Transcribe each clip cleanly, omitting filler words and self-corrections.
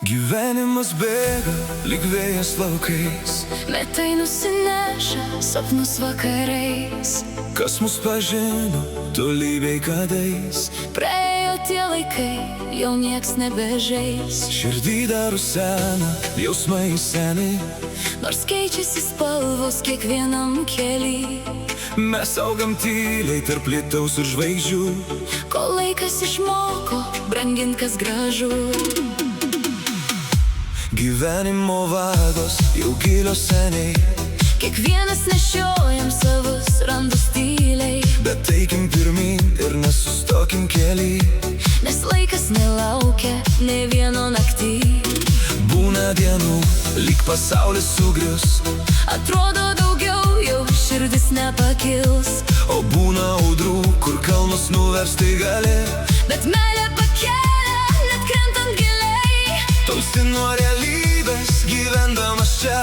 Gyvenimas bėga, lyg vėjas laukais, metai nusineša sapnus vakarais. kas mus pažino tolybėj kadais. Praėjo tie laikai, jau nieks nebežais. Širdį daro seną, jausmai seni, Nors keičiasi spalvos kiekvienam kely. mes augam tyliai tarp lietaus ir žvaigždžių. Kol laikas išmoko brangint kas gražu. Gyvenimo vagos jau gilios seniai, Kiekvienas nešiojam savus randus tyliai. bet eikim pirmyn ir nesustokim kely. Nes laikas nelaukia ne vieno naktį. Būna dienų, lyg pasaulis sugrius, Atrodo daugiau jau širdis nepakils. o būna audrų, kur kalnus nuversti gali. Bet meilė pakelia, net krentant giliai. Tolsti nuo realybės, gyvendamas čia.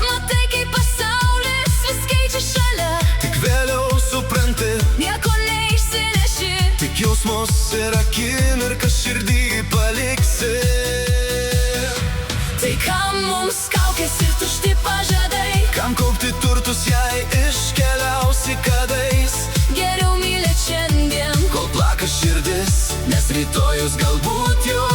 Matai, kaip pasaulis vis keičia šalia. Tik vėliau supranti, Nieko neišsineši. tik jausmus ir akimirką širdį paliksi. Tai kam mums kaukės ir tušti pažadai? Kam kaupti turtus, jei iškeliausi kadais? Geriau mylėt šiandien, Kol plaka širdis, nes rytojus galbūt jau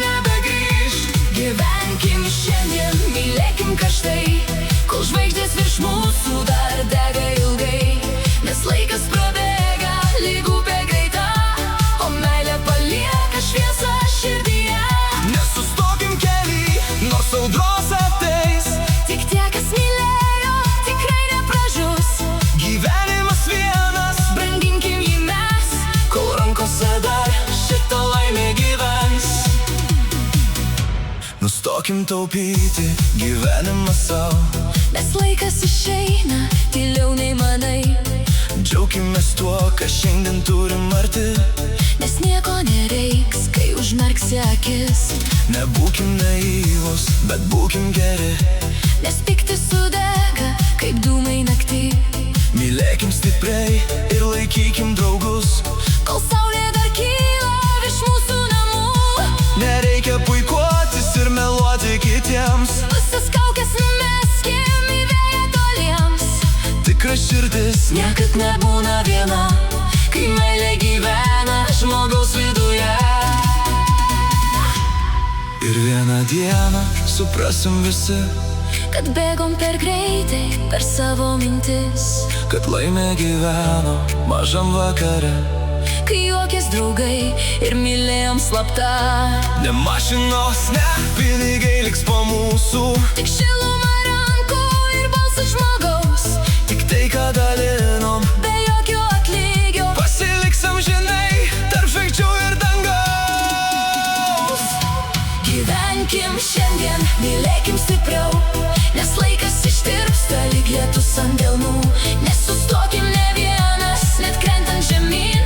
nebegrįž. gyvenkim šiandien, mylėkim karštai. Kol žvaigždės virš mūsų dar dega ilgai. Nes laikas prabėga, lyg upė greita, o meilė palieka šviesą širdyje. Nesustokim kely, nors audros ateis. Tik tie, kas mylėjo, tikrai nepražus. Gyvenimas vienas, Branginkim jį mes, kol rankose dar šita laimė gyvens. Nustokim taupyti gyvenimą savo, nes laikas išeina tyliau nei manai. džiaukimės tuo, ką šiandien turim arti. Nes nieko nereiks, kai užmerksi akis. Nebūkim naivus, bet būkim geri. Nes piktis sudega, kaip dūmai naktį. Mylėkim stipriai ir laikykim draugus. Kol saulė dar kyla virš mūsų namų. Nereikia puikuotis ir meluoti kitiems. Visas kaukes numeskim į vėją toliems. Tikra širdis Niekad nebūna viena, kai meilė gyvena žmogaus viduje. ir vieną dieną suprasim visi, Kad bėgom per greitai, per savo mintis. kad laimė gyveno mažam vakare. Kai juokės draugai ir mylėjom slapta. Ne mašinos, ne pinigai liks po mūsų. Tik šiluma rankų ir balsas žmogaus. Tik tai, ką dalinom, Be jokio atlygio. pasiliksam žinai tarp žvaigždžių ir dangaus. Gyvenkim šiandien, mylėkim stipriau. Nes laikas ištirpsta lyg lietus ant delnų. Nesustokim ne vienas, net krentant žemyn.